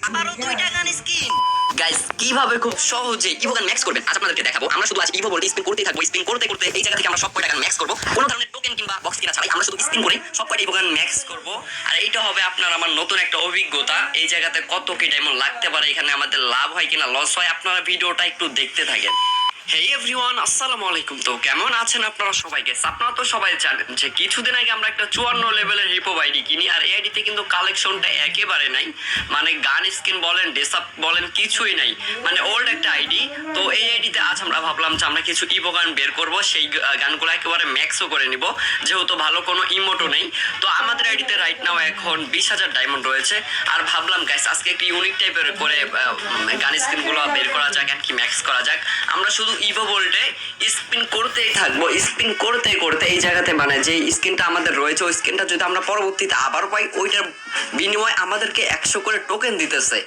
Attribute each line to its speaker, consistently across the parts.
Speaker 1: আবারও 2টা গান স্কিন। গাইস কিভাবে খুব সহজে ইভো গান ম্যাক্স করবেন আজ আপনাদেরকে দেখাবো। আমরা শুধু আজ ইভো বলতে স্পিন করতেই থাকবো। স্পিন করতে করতে এই জায়গা থেকে আমরা সব কয়টা গান ম্যাক্স করবো, কোনো ধরনের টোকেন কিংবা বক্স কিনা ছাড়াই আমরা শুধু স্পিন করে সব কয়টা ইভো গান ম্যাক্স করবো। আর এইটা হবে আপনার আমার নতুন একটা অভিজ্ঞতা। এই জায়গাতে কত কি ডায়মন্ড লাগতে পারে, এখানে আমাদের লাভ হয় কিনা লস হয়, আপনারা ভিডিওটা একটু দেখতে থাকেন। হেই এভরিওয়ান, আসসালামু আলাইকুম। তো কেমন আছেন আপনারা সবাই? গেস আপনারা তো সবাই জানেন যে কিছুদিন আগে আমরা একটা 54 লেভেলের রিপো আইডি কিনি, আর এই আইডিতে কিন্তু কালেকশনটা একেবারে নাই, মানে গান স্কিন বলেন ডেসআপ বলেন কিছুই নাই, মানে ওল্ড একটা আইডি। তো এই আইডিতে আজ আমরা ভাবলাম যে আমরা কিছু ইভো গান বের করব, সেই গানগুলো একেবারে ম্যাক্সও করে নিব, যেহেতু ভালো কোনো ইমোটও নেই। তো আমাদের আইডিতে রাইট নাও এখন 20,000 ডায়মন্ড রয়েছে, আর ভাবলাম গাইস আজকে একটি ইউনিক টাইপের করে গান স্কিনগুলো বের করা যাক, আর কি ম্যাক্স করা যাক। আমরা শুধু ইভো বলতে স্পিন করতেই থাকবো, স্পিন করতে করতে এই জায়গাতে মানে যে স্কিনটা আমাদের রয়েছে ওই স্কিনটা যদি আমরা পরবর্তীতে আবার পাই, ওইটার বিনিময়ে আমাদেরকে 100 করে টোকেন দিতেছে।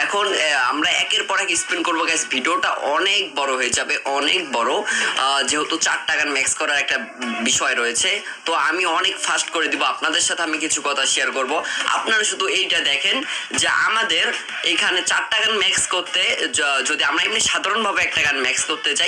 Speaker 1: এখন আমরা একের পর এক স্পিন করবো গাইস, ভিডিওটা অনেক বড় হয়ে যাবে, অনেক বড়, যেহেতু 4টা গান ম্যাক্স করার একটা বিষয় রয়েছে। তো আমি অনেক ফাস্ট করে দিব, আপনাদের সাথে আমি কিছু কথা শেয়ার করব। আপনারা শুধু এইটা দেখেন যে আমাদের এখানে 4টা গান ম্যাক্স করতে যদি আমরা এমনি সাধারণভাবে একটা গান ম্যাক্স করতে চাই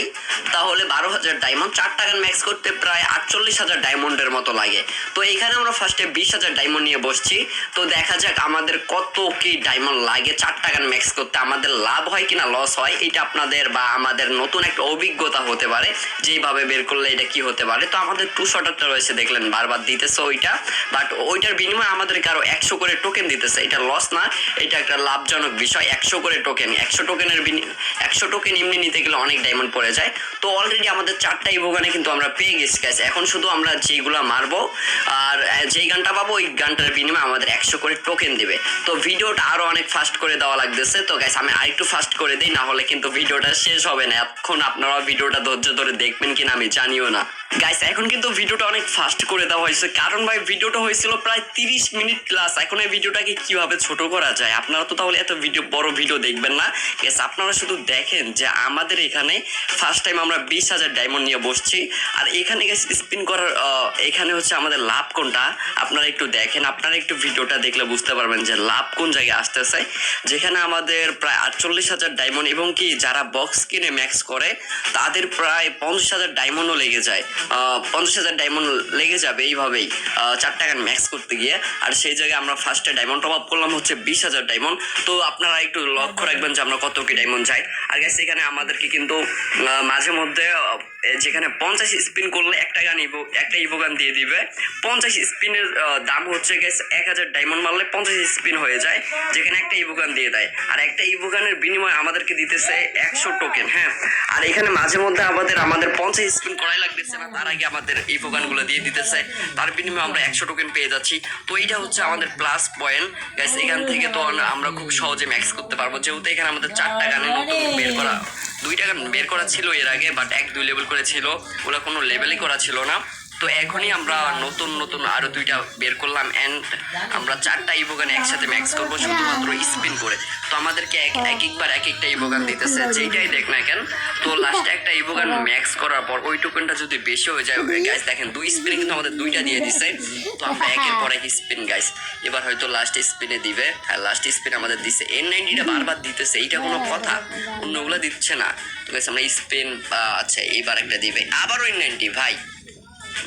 Speaker 1: তাহলে 12,000 ডায়মন্ড, 4টা গান ম্যাক্স করতে প্রায় 48,000 ডায়মন্ডের মতো লাগে। তো এখানে আমরা ফার্স্টে 20,000 ডায়মন্ড নিয়ে বসছি। তো দেখা যাক আমাদের কত কি ডায়মন্ড লাগে 4টা গান ম্যাক্স করতে, আমাদের লাভ হয় কিনা লস হয়, এটা আপনাদের বা আমাদের নতুন একটা অভিজ্ঞতা হতে পারে যেইভাবে বের করলে এটা কি হতে পারে। তো আমাদের 2 শটারটা রয়েছে দেখলেন বারবার দিতেছে ওইটা, বাট ওইটার বিনিময়ে আমাদেরকে আরো 100 করে টোকেন দিতেছে। এটা লস না, এটা একটা লাভজনক বিষয়। 100 করে টোকেন, 100 টোকেনের 100 টোকেন এমনি নিতে গেলে অনেক ডায়মন্ড পড়ে যায়। তো অলরেডি আমাদের 4টা ইভো গানে কিন্তু আমরা পেয়ে গেছি গাইস। এখন শুধু আমরা যেইগুলা মারবো আর যেই গানটা পাবো ওই গানটার বিনিময়ে আমাদের 100 করে টোকেন দিবে। তো ভিডিওটা আরো অনেক ফাস্ট করে দেওয়া লাগতেছে। তো গাইস আমি আরেকটু ফাস্ট করে দিই, না হলে কিন্তু ভিডিওটা শেষ হবে না। এখন আপনারা ভিডিওটা ধৈর্য ধরে দেখবেন কিনা আমি জানিও না। গাইস এখন কিন্তু ভিডিওটা অনেক ফাস্ট করে দেওয়া হয়েছে, কারণ ভাই ভিডিওটা হয়েছিল প্রায় 30 মিনিট প্লাস। এখন এই ভিডিওটাকে কিভাবে ছোট করা যায়, আপনারা তো তাহলে এত বড় ভিডিও দেখবেন না। গাইস আপনারা শুধু দেখেন যে আমাদের এখানে ফার্স্ট টাইম আমরা 20,000 ডায়মন্ড নিয়ে বসছি, আর এখানে গাইস স্পিন করার এখানে হচ্ছে আমাদের লাভ কোনটা আপনারা একটু দেখেন। আপনারা একটু ভিডিওটা দেখলে বুঝতে পারবেন যে লাভ কোন জায়গায় আসতেছে, যেখানে আমাদের প্রায় 48,000 ডায়মন্ড, এবং কি যারা বক্স কিনে ম্যাক্স করে তাদের প্রায় 50,000 ডায়মন্ডও লেগে যায়। 50,000 ডায়মন্ড লেগে যাবে এইভাবেই 4টা গান ম্যাক্স করতে গিয়ে। আর সেই জায়গায় আমরা ফার্স্টে ডায়মন্ড টপ আপ করলাম হচ্ছে 20,000 ডায়মন্ড। তো আপনারা একটু লক্ষ্য রাখবেন যে আমরা কত কি ডায়মন্ড চাই। আর গাইস এখানে আমাদেরকে কিন্তু মাঝে মধ্যে যেখানে 50 স্পিন করলে একটা ইভো গান দিয়ে দিবে। 50 স্পিনের দাম হচ্ছে গেস 1,000 ডায়মন্ড মারলে 50 স্পিন হয়ে যায়, যেখানে একটা ইভো গান দিয়ে দেয়। আর একটা ইভো গানের বিনিময়ে আমাদেরকে দিতেছে 100 টোকেন। হ্যাঁ, আর এখানে মাঝে মধ্যে আমাদের 50 স্পিন করাই লাগতেছে না, তার আগে আমাদের ইভো গানগুলো দিয়ে দিতেছে, তার বিনিময়ে আমরা 100 টোকেন পেয়ে যাচ্ছি। তো এইটা হচ্ছে আমাদের প্লাস পয়েন্ট গাইস। এখান থেকে তো আমরা খুব সহজে ম্যাক্স করতে পারবো, যেহেতু এখানে আমাদের 4টা গানের নতুন বের করা, 2টা গান বের করা ছিল এর আগে, বাট 1-2 লেভেল করে ছিল, ওগুলো কোনো লেভেলই করা ছিল না। তো এখনই আমরা নতুন আরো 2টা বের করলাম, এন্ড আমরা 4টা ইভো গান একসাথে ম্যাক্স করবো শুধুমাত্র স্পিন করে। তো আমাদেরকে একবার এক একটা ইভো গান দিতেছে, যেটাই দেখ না কেন। তো লাস্টে একটা ইভো গান ম্যাক্স করার পর ওই টোকেনটা যদি বেশি হয়ে যায় গাইস, দেখেন 2 স্পিনে কিন্তু আমাদের 2টা দিয়ে দিছে। তো আমরা একের পর এক স্পিন গাইস, এবার হয়তো লাস্ট স্পিনে দিবে। হ্যাঁ, লাস্ট স্পিন আমাদের দিছে, N90টা বারবার দিতেছে, এইটা কোনো কথা? অন্যগুলো দিচ্ছে না। তো গাইস আমরা স্পিন, আচ্ছা এবার একটা দিবে, আবারও N90 ভাই।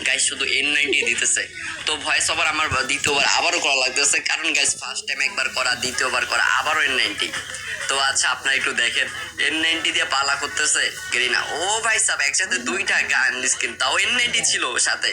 Speaker 1: গাইস শুধু N90 দিতেছে। তো ভয়েস ওভার আমার দ্বিতীয়বার আবারও করা লাগতেছে, কারণ গাইস ফার্স্ট টাইম একবার করা, দ্বিতীয়বার করা, আবারও N90। তো আচ্ছা আপনারা একটু দেখেন, N90 দিয়ে পালা করতেছে গেরিনা। ও ভাই সাব, একসাথে 2টা গান স্কিন, তাও N90 ছিল সাথে,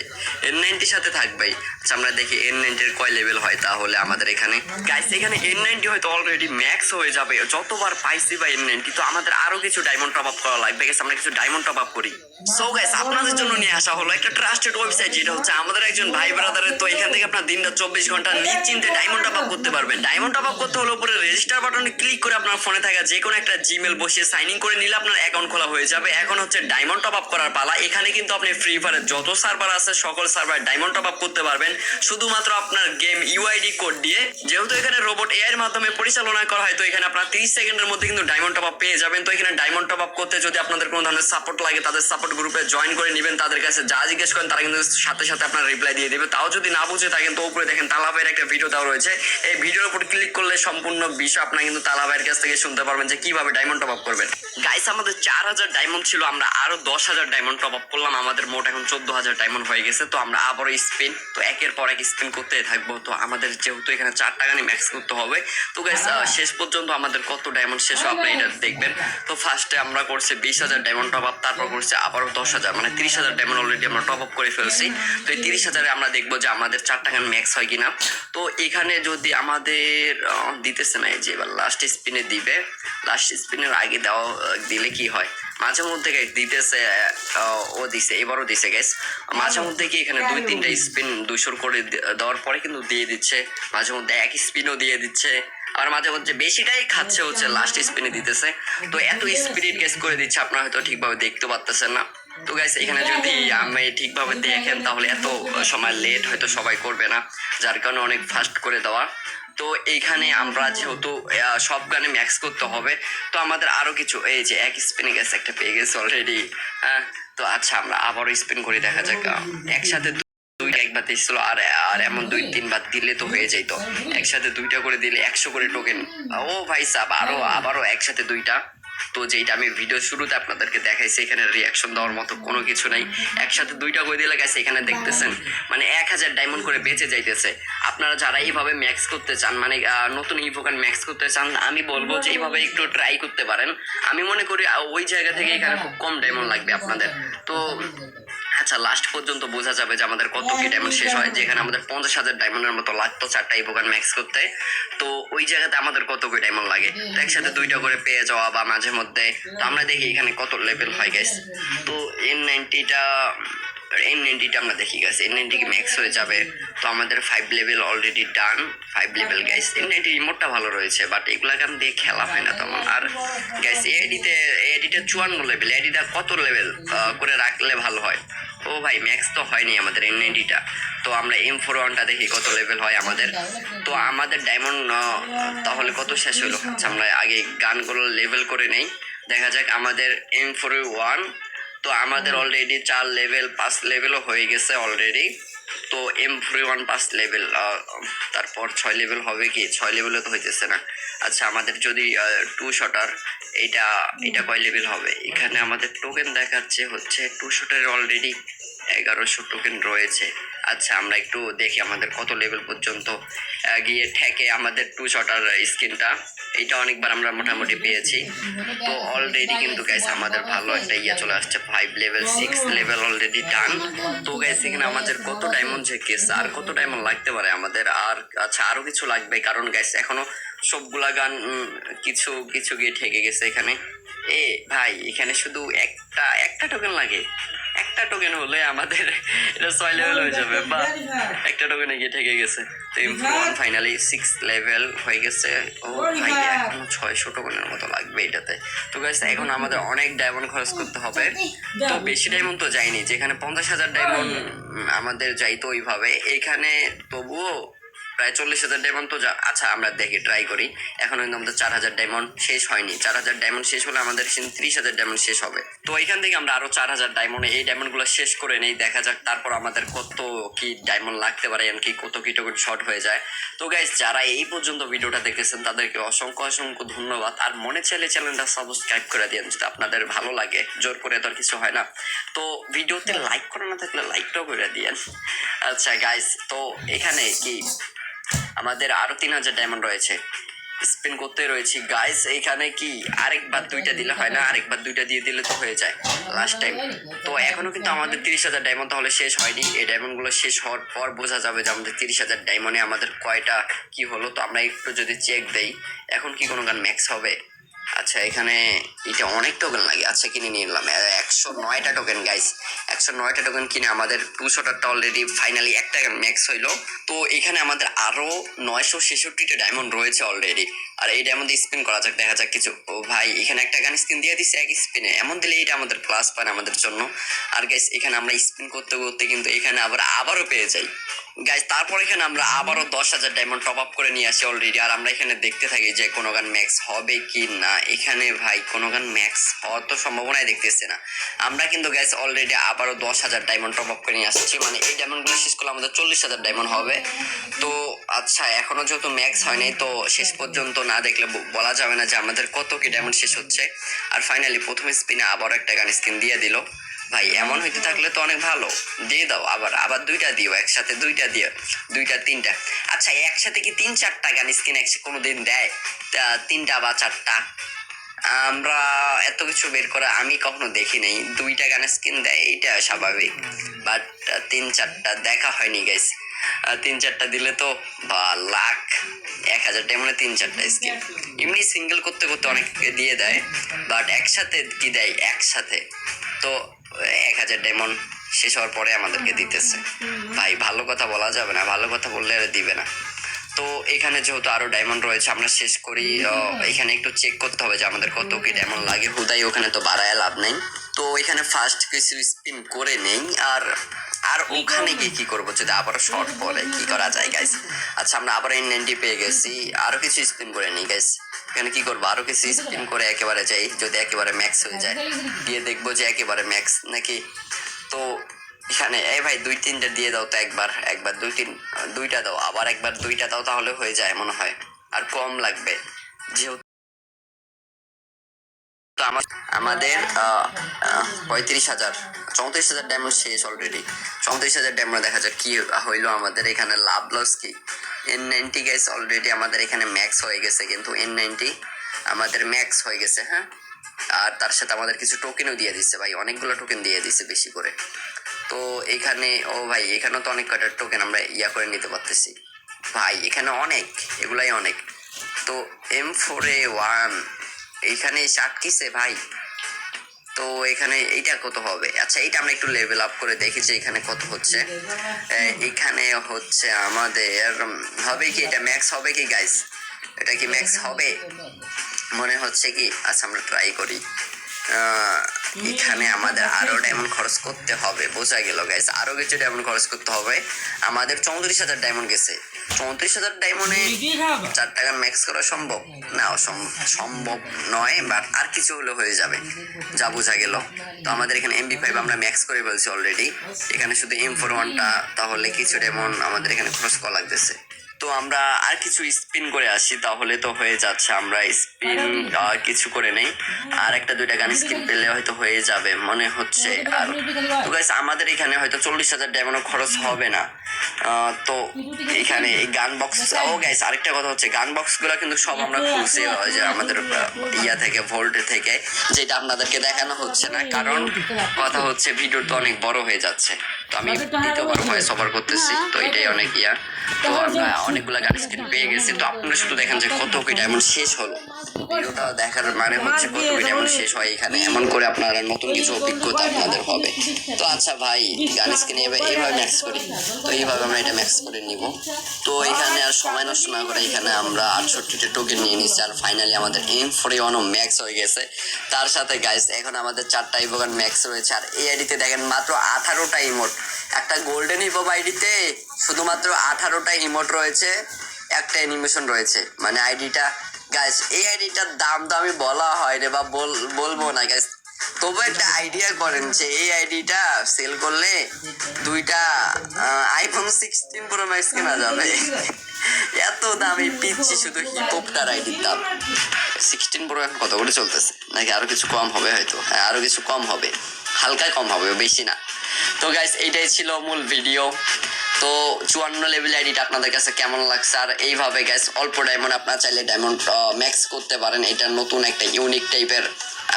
Speaker 1: N90 সাথে থাকবেই। আচ্ছা আমরা দেখি N90 এর কয় লেভেল হয় তাহলে আমাদের এখানে। গাইস এখানে N90 হয়তো অলরেডি ম্যাক্স হয়ে যাবে, যতবার পাইছি বা N90। তো আমাদের আরো কিছু ডায়মন্ড টপ আপ করা লাগবে গাইস, আমরা কিছু ডায়মন্ড টপ আপ করি। সো গাইস আপনাদের জন্য নিয়ে আসা হলো একটা ট্রাস্টেড ওয়েবসাইট, যেটা হচ্ছে আমাদের একজন ভাই ব্রাদারের। তো এখান থেকে আপনার দিনটা 24 ঘন্টা নিশ্চিন্তে ডায়মন্ড টপ আপ করতে পারবেন। ডায়মন্ড টপ আপ করতে হলে উপরে রেজিস্টার বাটনে ক্লিক করে আপনার ফোনে থাকা যে কোনো একটা জিমেল বসিয়ে সাইন ইন করে নিলে আপনার অ্যাকাউন্ট খোলা হয়ে যাবে। এখন হচ্ছে ডায়মন্ড টপ আপ করার পালা। এখানে কিন্তু আপনি ফ্রি ফায়ারের যত সার্ভার আছে সকল সার্ভার ডায়মন্ড টপ আপ করতে পারবেন শুধুমাত্র আপনার গেম ইউআইডি কোড দিয়ে। যেহেতু এখানে রোবট এআই এর মাধ্যমে পরিচালনা করা হয়, তো এখানে আপনার 30 সেকেন্ডের মধ্যে কিন্তু ডায়মন্ড টপ আপ পেয়ে যাবেন। তো এখানে ডায়মন্ড টপ আপ করতে যদি আপনাদের কোনো ধরনের সাপোর্ট লাগে, তাদের সাপোর্ট সাপোর্ট গ্রুপে জয়েন করে নেবেন। তাদের কাছে যা জিজ্ঞেস করেন তারা কিন্তু সাথে সাথে আপনার রিপ্লাই দিয়ে দিবে। তাও যদি না বুঝে থাকেন তো উপরে দেখেন তালা ভাইয়ের একটা ভিডিও দেওয়া রয়েছে, এই ভিডিওর উপর ক্লিক করলে সম্পূর্ণ বিষয় আপনারা কিন্তু তালা ভাইয়ের কাছ থেকে শুনতে পারবেন যে কিভাবে ডায়মন্ড টপ আপ করবেন। গাইস আমাদের 4000 ডায়মন্ড ছিল, আমরা আরো 10,000 ডায়মন্ড টপ আপ করলাম, আমাদের মোট এখন 14,000 ডায়মন্ড হয়ে গেছে। তো আমরা আবারও স্পিন, তো একের পর এক স্পিন করতে থাকবো। তো আমাদের যেহেতু এখানে 4 টাকা নিয়ে ম্যাক্স করতে হবে, তো গাইস শেষ পর্যন্ত আমাদের কত ডায়মন্ড শেষ হয় আপনারা এটা দেখবেন। তো ফার্স্টে আমরা করছি 20,000 ডায়মন্ড টপ আপ, তারপর করছি আবারও 10,000, মানে 30,000 ডায়মন্ড অলরেডি আমরা টপ আপ করে ফেলছি। তো এই 30,000-এ আমরা দেখবো যে আমাদের 4 টাকা ম্যাক্স হয় কিনা। তো এখানে যদি আমাদের দিতেছে না, এই যে এবার লাস্ট স্পিনে দিবে, লাস্ট স্পিনের আগে দিলে কি হয়, মাঝে মধ্যে দিতেছে, ও দিছে, এবারও দিছে গ্যাস। মাঝে মধ্যে কি এখানে 2-3টা স্পিন 200 করে দেওয়ার পরে কিন্তু দিয়ে দিচ্ছে, মাঝে মধ্যে এক স্পিনও দিয়ে দিচ্ছে, আর মাঝে মধ্যে বেশিটাই খাচ্ছে হচ্ছে লাস্ট স্পিনে দিতেছে। তো এত স্পিরিট গ্যাস করে দিচ্ছে, আপনারা হয়তো ঠিকভাবে দেখতে পারতেছেন না। তো গাইস এখানে যদি আমি ঠিকভাবে দেখেন তাহলে এত সময় লেট হয়তো সবাই করবে না, যার কারণে অনেক ফাস্ট করে দেওয়া। তো এইখানে আমরা যেহেতু সব গানে ম্যাক্স করতে হবে, তো আমাদের আরো কিছু, এই যে এক স্পিনে গেছে, একটা পেয়ে গেছে অলরেডি। হ্যাঁ, তো আচ্ছা আমরা আবারও স্পিন করে দেখা যাক। একসাথে দুইটা একবার দিচ্ছিল, আর আর এমন 2-3 বার দিলে তো হয়ে যাইত। একসাথে 2টা করে দিলে 100 করে টোকেন। ও ভাই সাব, আবারও একসাথে 2টা। তো যেটা আমি ভিডিও শুরুতে আপনাদেরকে দেখাইছি, এখানে রিয়াকশন দেওয়ার মতো কোনো কিছু নাই। একসাথে 2টা করে দিলে গেছে, এখানে দেখতেছেন মানে 1000 ডায়মন্ড করে বেঁচে যাইতেছে। আপনারা যারা এইভাবে ম্যাক্স করতে চান, মানে নতুন ইভোকান ম্যাক্স করতে চান, আমি বলবো যে এইভাবে একটু ট্রাই করতে পারেন। আমি মনে করি ওই জায়গা থেকে এখানে খুব কম ডায়মন্ড লাগবে আপনাদের। তো আচ্ছা লাস্ট পর্যন্ত বোঝা যাবে যে আমাদের কত কি ডায়মন্ড শেষ হয়, যেখানে আমাদের 50,000 ডায়মন্ডের মতো লাগতো 4টা ইভোকান ম্যাক্স করতে। তো ওই জায়গাতে আমাদের কত কি ডায়মন্ড লাগে, তো একসাথে 2টা করে পেয়ে যাওয়া বা মাঝে মধ্যে। তো আমরা দেখি এখানে কত লেভেল হয় গাইস। তো N90টা আমরা দেখি গাইস, N90 কি ম্যাক্স হয়ে যাবে। তো আমাদের 5 level already done, 5 level guys. N90 রিমোটটা ভালো রয়েছে, বাট এগুলা গান দিয়ে খেলা হয় না তেমন। আর গাইস এডিতে 54 লেভেল, এডিটা কত লেভেল করে রাখলে ভালো হয়। ও ভাই ম্যাক্স তো হয়নি আমাদের N90টা। তো আমরা M41টা দেখি কত লেভেল হয় আমাদের। তো আমাদের ডায়মন্ড তাহলে কত শেষ হলো। আচ্ছা আমরা আগে গানগুলো লেভেল করে নেই, দেখা যাক আমাদের M41। তো আমাদের অলরেডি 4 লেভেল 5 লেভেলও হয়ে গেছে অলরেডি। তো M41 5 লেভেল, তারপর 6 লেভেল হবে কি, 6 লেভেলে তো হইতেছে না। আচ্ছা আমাদের যদি 2 শটার, এটা এটা কয় লেভেল হবে, এখানে আমাদের টোকেন দেখাচ্ছে হচ্ছে 2 শটারের অলরেডি 1100 টোকেন রয়েছে। আচ্ছা আমরা একটু দেখি আমাদের কত লেভেল পর্যন্ত গিয়ে ঠেকে আমাদের 2 শটার স্কিনটা। এইটা অনেকবার আমরা মোটামুটি পেয়েছি। তো অলরেডি কিন্তু গাইস আমাদের ভালো একটা চলে আসছে, 5 লেভেল 6 লেভেল অলরেডি ডান। তো গাইস এখানে আমাদের কত ডায়মন্ড যে কেস, আর কত ডায়মন্ড লাগতে পারে আমাদের, আর আচ্ছা আরো কিছু লাগবে, কারণ গাইস এখনো সবগুলা গান কিছু কিছু গিয়ে ঠেকে গেছে এখানে। এ ভাই এখানে শুধু একটা টোকেন লাগে, একটা টোকেন হলে আমাদের এটা 6 লেভেল হয়ে যাবে, বা একটা টোকেনে গিয়ে ঠেকে গেছে। তো M41 ফাইনালি 6 লেভেল হয়ে গেছে। ও ভাই এখন 600 টোকেনের মতো লাগবে এটাতে। তো গাইস এখন আমাদের অনেক ডায়মন্ড খরচ করতে হবে। তো বেশি ডায়মন্ড তো যায়নি, যেখানে 50,000 ডায়মন্ড আমাদের যাইতো ওইভাবে, এখানে তবুও প্রায় 40,000 ডায়মন্ড তো আচ্ছা আমরা দেখি ট্রাই করি। এখন কিন্তু আমাদের 4,000 ডায়মন্ড শেষ হয়নি, 4,000 ডায়মন্ড শেষ হলে আমাদের 30,000 ডায়মন্ড শেষ হবে। তো এখান থেকে আমরা আরো 4,000 ডায়মন্ড, এই ডায়মন্ড গুলো শেষ করে নেই, দেখা যাক তারপর আমাদের কত কি ডায়মন্ড লাগতে পারে, এমনকি কত কি টোকেন শর্ট হয়ে যায়। তো গাইস যারা এই পর্যন্ত ভিডিওটা দেখেছেন তাদেরকে অসংখ্য অসংখ্য ধন্যবাদ। আর মনে চাইলে চ্যানেলটা সাবস্ক্রাইব করে দিন যদি আপনাদের ভালো লাগে, জোর করে তো আর কিছু হয় না। তো ভিডিওতে লাইক করা না থাকলে লাইকটাও করে দিয়েন। আচ্ছা গাইস তো এখানে কি আমাদের আরো 3,000 ডায়মন্ড রয়েছে, স্পিন করতে রয়েছি গাইস। এইখানে কি আরেকবার 2টা দিলে হয় না, আরেকবার 2টা দিয়ে দিলে তো হয়ে যায় লাস্ট টাইম। তো এখনো কিন্তু আমাদের 30,000 ডায়মন্ড তাহলে শেষ হয়নি, এই ডায়মন্ড গুলো শেষ হওয়ার পর বোঝা যাবে যে আমাদের 30,000 ডায়মন্ডে আমাদের কয়টা কি হলো। তো আমরা একটু যদি চেক দেই এখন কি কোনো গান ম্যাক্স হবে। আচ্ছা এখানে এটা অনেক টোকেন লাগে, আচ্ছা কিনে নিয়ে নিলাম 109টা টোকেন গাইস। 109টা টোকেন কিনে আমাদের 200টা অলরেডি ফাইনালি একটা ম্যাক্স হইলো। তো এখানে আমাদের আরো 966টা ডায়মন্ড রয়েছে অলরেডি। আর এইটা আমাদের স্পিন করা যাক, দেখা যাক কিছু। ও ভাই এখানে একটা গান স্কিন দিয়ে দিচ্ছে এক স্পিনে, এমন দিলে এটা আমাদের প্লাস পয়েন্ট আমাদের জন্য। আর গাইস এখানে আমরা স্পিন করতে করতে কিন্তু এখানে আবারও পেয়ে যাই গাইস। তারপর এখানে আমরা আবারও 10,000 ডায়মন্ড টপ আপ করে নিয়ে আসি অলরেডি। আর আমরা এখানে দেখতে থাকি যে কোনো গান ম্যাক্স হবে কি না। এখানে ভাই কোনো গান ম্যাক্স হওয়ার তো সম্ভাবনাই দেখতেছে না। আমরা কিন্তু গাইস অলরেডি আবারও 10,000 ডায়মন্ড টপ আপ করে নিয়ে আসছি, মানে এই ডায়মন্ডগুলো শেষ করলে আমাদের 40,000 ডায়মন্ড হবে। তো আচ্ছা এখনো যেহেতু ম্যাক্স হয় নাই, তো শেষ পর্যন্ত না দেখলে বলা যাবে না যে আমাদের কত কি ডায়মন্ড শেষ হচ্ছে। আর ফাইনালি প্রথম স্পিনে আবারও একটা গান স্কিন দিয়ে দিল। ভাই এমন হইতে থাকলে তো অনেক ভালো, দিয়ে দাও আবার দুইটা দিও একসাথে, দুইটা দিও, দুইটা তিনটা। আচ্ছা একসাথে কি 3-4টা গান স্কিন কোনোদিন দেয়? তিনটা বা চারটা? আমরা এত কিছু বের করা আমি কখনো দেখি নাই। দুইটা গান স্কিন দেয় এইটা স্বাভাবিক, বাট 3-4টা দেখা হয়নি গাইস। 3-4টা দিলে তো বা লাখ 1,000 ডায়মন্ডে 3-4টা স্কিন। এমনি সিঙ্গেল করতে করতে অনেক দিয়ে দেয়, বাট একসাথে কি দেয় একসাথে? তো 1,000 ডায়মন্ড শেষ হওয়ার পরে আমাদেরকে দিতেছে। ভাই ভালো কথা বলা যাবে না, ভালো কথা বললে আর দিবে না। তো এখানে যেহেতু আরো ডায়মন্ড রয়েছে আমরা শেষ করি। এখানে একটু চেক করতে হবে যে আমাদের কত কি ডায়মন্ড লাগে, হুদাই ওখানে তো বাড়ায় লাভ নেই। তো এখানে ফার্স্ট কিছু স্পিন করে নেই, আর আর ওখানে গিয়ে কি করবো যদি আবার শর্ট পড়ে, কি করা যায় গাইস? আচ্ছা আমরা আবার N90 পেয়ে গেছি, আরো কিছু স্পিন করে নিই গাইস। এখানে কি করবো, আরো কিছু স্পিন করে একেবারে যাই, যদি একেবারে ম্যাক্স হয়ে যায় দিয়ে দেখবো যে একেবারে ম্যাক্স নাকি। তো এখানে এই ভাই 2-3টা দিয়ে দাও তো, একবার দুইটা দাও, আবার একবার দুইটা দাও, তাহলে হয়ে যায় মনে হয়। আর কম লাগবে যেহেতু আমাদের 35,000 34,000 ডায়মন্ড শেষ অলরেডি। 34,000 ডায়মন্ড দেখা যাক কি হইলো আমাদের এখানে, লাভ লস কি। N90 গাইস অলরেডি আমাদের এখানে ম্যাক্স হয়ে গেছে, কিন্তু N90 আমাদের ম্যাক্স হয়ে গেছে। হ্যাঁ, আর তার সাথে আমাদের কিছু টোকেনও দিয়ে দিচ্ছে ভাই, অনেকগুলো টোকেন দিয়ে দিচ্ছে বেশি করে। তো এখানে ও ভাই এখানেও তো অনেক কয়টা টোকেন আমরা ইয়া করে নিতে পারতেছি ভাই, এখানে অনেক, এগুলাই অনেক। তো M4A1 এইখানে আটকিছে ভাই। তো এখানে এইটা কত হবে? আচ্ছা এইটা আমরা একটু লেভেল আপ করে দেখি যে এখানে কত হচ্ছে। এখানে হচ্ছে আমাদের হবে কি, এটা ম্যাক্স হবে কি গাইস? এটা কি ম্যাক্স হবে মনে হচ্ছে কি? আচ্ছা আমরা ট্রাই করি। এখানে আমাদের আরো ডায়মন্ড খরচ করতে হবে, বোঝা গেল গাইস, আরো কিছু ডায়মন্ড খরচ করতে হবে। আমাদের 34,000 ডায়মন্ড গেছে। 34,000 ডায়মন্ডে 4টা গান ম্যাক্স করা সম্ভব না? সম্ভব নয়, বাট আর কিছু হলে হয়ে যাবে, যা বোঝা গেল। তো আমাদের এখানে MB5 আমরা ম্যাক্স করে ফেলছি অলরেডি। এখানে শুধু M41টা, তাহলে কিছু ডায়মন্ড আমাদের এখানে খরচ করা লাগতেছে। তো আমরা আর কিছু স্পিন করে আসি, তাহলে তো হয়ে যাচ্ছে। আমরা স্পিন কিছু করে নেই, আর একটা দুইটা গান স্কিন পেলে হয়তো হয়ে যাবে মনে হচ্ছে। আর তো গাইস আমাদের এখানে হয়তো 40,000 ডায়মন্ড খরচ হবে না। তো এখানে এই গান বক্স, ও গাইস আরেকটা কথা হচ্ছে, গান বক্স গুলো কিন্তু সব আমরা খুলছি যে আমাদের ইয়া থেকে, ভোল্ট থেকে, যেটা আপনাদেরকে দেখানো হচ্ছে না, কারণ কথা হচ্ছে ভিডিও তো অনেক বড় হয়ে যাচ্ছে। তো আমি দ্বিতীয়বার ভয়েস ওভার করতেছি, তো এটাই অনেক ইয়া। তো আমরা অনেকগুলা গান স্কিন পেয়ে গেছি। তো আপনারা শুধু দেখেন যে কত কি ডায়মন্ড শেষ হলো। ভিডিওটা দেখার মানে হচ্ছে কত কি ডায়মন্ড শেষ হয় এখানে, এমন করে আপনারা নতুন কিছু অভিজ্ঞতা আপনাদের হবে। তো আচ্ছা ভাই গান স্কিন এইভাবে ম্যাক্স করি, তো এইভাবে আমরা এটা ম্যাক্স করে নিব। তো এখানে আর সময় নষ্ট না করে এখানে আমরা 68টা টোকেন নিয়ে নিচ্ছি, আর ফাইনালি আমাদের M41ও ম্যাক্স হয়ে গেছে। তার সাথে গাইস এখন আমাদের 4টা ইভোগান ম্যাক্স রয়েছে, আর এই আইডিতে দেখেন মাত্র 18টা ইমোট। একটা গোল্ডেন ইভো আইডিতে শুধুমাত্র 18টা ইমোট রয়েছে, একটা অ্যানিমেশন রয়েছে, মানে আইডিটা গাইস, এই আইডিটার দাম তো আমি বলা হয় রে বা বলবো না গাইস। তবু একটা আইডিয়া করেন যে এই আইডিটা সেল করলে দুইটা iPhone 16 Pro Max কেনা যাবে। এত দামি পিচ্ছি শুধু হিপহপটার আইডির দাম। 16 Pro এখন কত করে চলতেছে, নাকি আরো কিছু কম হবে? হয়তো হ্যাঁ আরো কিছু কম হবে, হালকা কম হবে, বেশি না। তো গাইস এইটাই ছিল মূল ভিডিও। তো 54 লেভেল আইডিটা আপনাদের কাছে কেমন লাগছে? আর এইভাবে গাইস অল্প ডায়মন্ড আপনারা চাইলে ডায়মন্ড ম্যাক্স করতে পারেন, এটা নতুন একটা ইউনিক টাইপের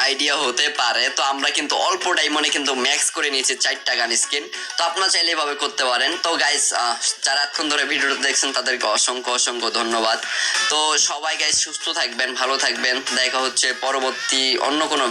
Speaker 1: আইডিয়া হতে পারে। তো আমরা কিন্তু অল্প ডায়মন্ডে কিন্তু ম্যাক্স করে নিয়েছি 4টা গান স্কিন, তো আপনারা চাইলে এভাবে করতে পারেন। তো গাইস যারা এতক্ষণ ধরে ভিডিওটা দেখছেন তাদেরকে অসংখ্য ধন্যবাদ। তো সবাই গাইস সুস্থ থাকবেন, ভালো থাকবেন, দেখা হচ্ছে পরবর্তী অন্য কোনো